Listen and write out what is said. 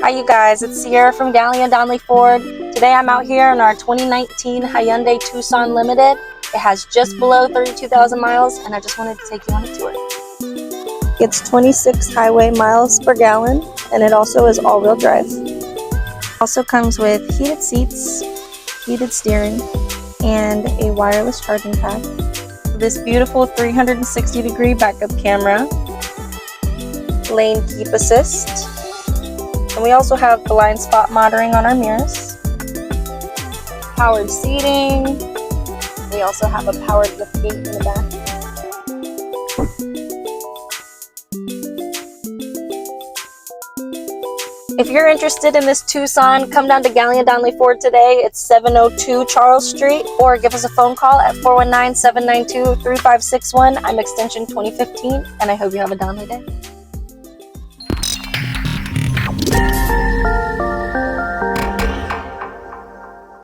Hi you guys, it's Syerra from Donley Ford. Today I'm out here in our 2019 Hyundai Tucson Limited. It has just below 32,000 miles and I just wanted to take you on a tour. It's 26 highway miles per gallon and it also is all-wheel drive. Also comes with heated seats, heated steering, and a wireless charging pad. This beautiful 360-degree backup camera, lane keep assist, and we also have blind spot monitoring on our mirrors, powered seating. We also have a powered lift gate in the back. If you're interested in this Tucson, come down to Donley Ford today. It's 702 Charles Street, or give us a phone call at 419-792-3561. I'm extension 2015, and I hope you have a Donley day.